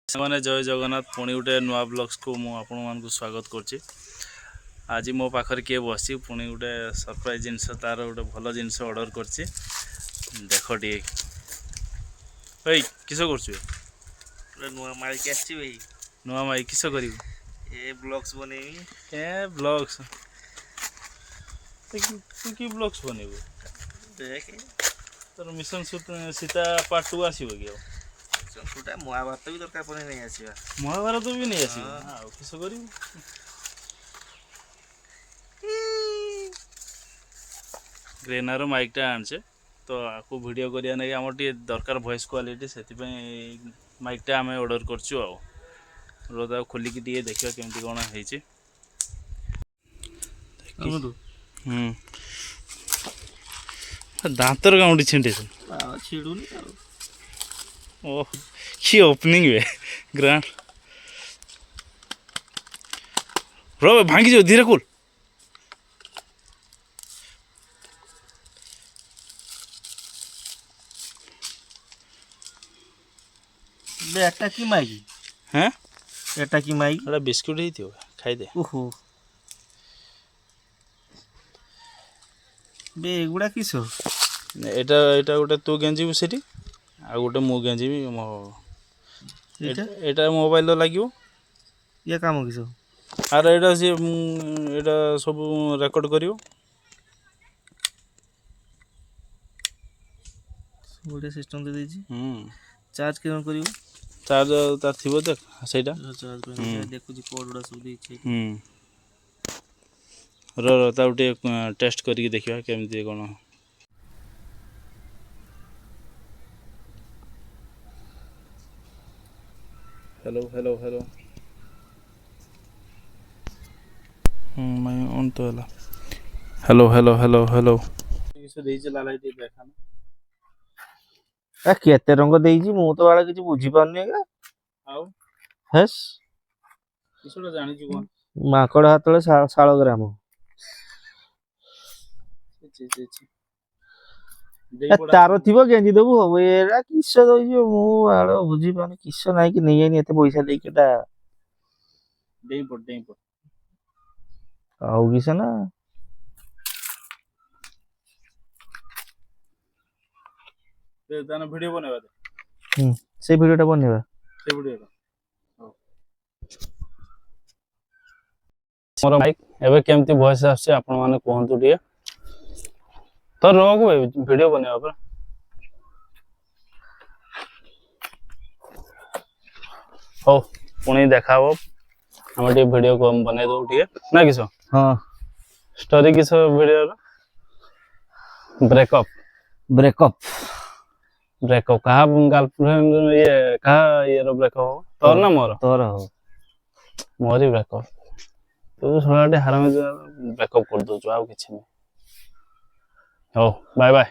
ସେମାନେ ଜୟ ଜଗନ୍ନାଥ ପୁଣି ଗୋଟେ ନୂଆ ବ୍ଲଗ୍ସକୁ ମୁଁ ଆପଣମାନଙ୍କୁ ସ୍ୱାଗତ କରୁଛି। ଆଜି ମୋ ପାଖରେ କିଏ ବସିଛି ପୁଣି ଗୋଟେ ସରପ୍ରାଇଜ୍ ଜିନିଷ ତାର ଗୋଟେ ଭଲ ଜିନିଷ ଅର୍ଡ଼ର କରିଛି। ଦେଖ ଟିକେ ଭାଇ କିସ କରୁଛୁ? ନୂଆ ମାଇକ୍ ଆସିଛି ଭାଇ। ନୂଆ ମାଇକ୍ କିସ କରିବୁ? ଏ ବ୍ଲଗ୍ସ ବନେଇବି। ବ୍ଲଗ୍ସ ତୁ କି ବ୍ଲଗ୍ସ ବନେଇବୁ? ଦେଖେ ତୋର ମିଶନ ସୀତା ପାର୍ଟ 2 ଆସିବ କି? ଆଉ ଚଙ୍କୁଟା ମହାଭାରତ ବି ଦରକାର ପଡ଼ିଲେ ନେଇ ଆସିବା। ମହାଭାରତ ବି ନେଇ ଆସିବ? ଆଉ କିସ କରିବୁ? ଗ୍ରେନାର ମାଇକ୍ଟା ଆଣିଛେ ତ ଆକୁ ଭିଡ଼ିଓ କରିବା ନାଗି ଆମର ଟିକେ ଦରକାର ଭଏସ୍ କ୍ୱାଲିଟି, ସେଥିପାଇଁ ମାଇକ୍ଟା ଆମେ ଅର୍ଡ଼ର କରିଛୁ। ଆଉ ତାକୁ ଖୋଲିକି ଟିକେ ଦେଖିବା କେମିତି କ'ଣ ହେଇଛି। ଦାନ୍ତର କାମୁଡ଼ି ଛିଣ୍ଡେଇଛୁ? ଛିଡ଼ୁନି ଆଉ। ଓହ କି ଓପନିଂ ବେ ଗ୍ରାଣ୍ଡ। ଭାଙ୍ଗିଯିବ, ଧୀରେ ଖୋଲ। ଏଟା କି ମାଇକି? হ্যাঁ ଏଟା କି ମାଇକି? এটা বিস্কুট ହେଇଥିବ, ଖାଇଦେ। ଓହୋ ବେ ଏଗୁଡ଼ା କିସ? এটা এটা ଗୋଟେ ତୁ ଗେଞ୍ଜିବୁ ସେଠି, ଆଉ ଗୋଟେ ମୁଁ ଗେଞ୍ଜିବି ମୋ। এটা ମୋବାଇଲରେ ଲାଗିବ। ଇଏ କାମ କିସ? ଆରେ ଏଇଟା ସିଏ ଏଇଟା ସବୁ ରେକର୍ଡ଼ କରିବ। ବଢ଼ିଆ ସିଷ୍ଟମ୍ ଦେଇଛି। ଚାର୍ଜ କେମିତି କରିବୁ? ଚାର୍ଜ ତାର ଥିବ ଦେଖ ସେଇଟା। ଦେଖୁଛି କୋଡ଼ ଗୁଡ଼ା ସବୁ ଦେଇଛି। ତାକୁ ଟିକେ ଟେଷ୍ଟ କରିକି ଦେଖିବା କେମିତି କ'ଣ। हेलो हेलो हेलो ऑन तो है। हेलो हेलो हेलो हेलो କେତେ ରଙ୍ଗ ଦେଇଛି ମୁଁ ତ ବାଳ କିଛି ବୁଝିପାରୁନି ଆଜ୍ଞା। ଆଉ ହେସ୍ କିଛିଟା ଜାଣିଛୁ କ'ଣ? ମାଙ୍କଡ଼ ହାତଳେ ଶାଳଗ୍ରାମ। ତାର ଥିବ ଗେଞ୍ଜି ଦେବୁ ହବ। ଏରା କିସ ଦଉଛି ମୁଁ ବାଳ ବୁଝିପାରୁନି। କିସ ନାହିଁ କି ନେଇ ଆଇନି ଏତେ ପଇସା ଦେଇକି। ଏଟା ଆଉ କିସ ନା ଭିଡ଼ିଓ ବନେଇବା। ସେ ଭିଡ଼ିଓଟା ବନେଇବା। ମୋର ମାଇକ୍ ଏବେ କେମିତି ଭଏସ୍ ଆସୁଛି ଆପଣ ମାନେ କୁହନ୍ତୁ ଟିକେ। ତ ରହୁ ଭିଡ଼ିଓ ବନେଇବା ପରା। ହଉ ପୁଣି ଦେଖା ହବ। ଆମେ ଟିକେ ଭିଡ଼ିଓ ବନେଇ ଦବୁ ଟିକେ ନା କିସ? ହଁ ଷ୍ଟୋରି କିସ ଭିଡ଼ିଓର? ବ୍ରେକଅପ୍ ବ୍ରେକଅପ୍ ବ୍ରେକଅପ୍ କାହା ଗାର୍ଲଫ୍ରେଣ୍ଡ କାହା ଇଏର ବ୍ରେକଅପ୍ ହବ? ତୋର ନା ମୋର? ତୋର ହଉ। ମୋରି ବ୍ରେକଅପ୍। ତୁ ଶଳାଟେ ହାରାମି ବ୍ରେକଅପ୍ କରିଦଉଛୁ, ଆଉ କିଛି ନାହିଁ। ହଉ ବାଏ ବାଏ।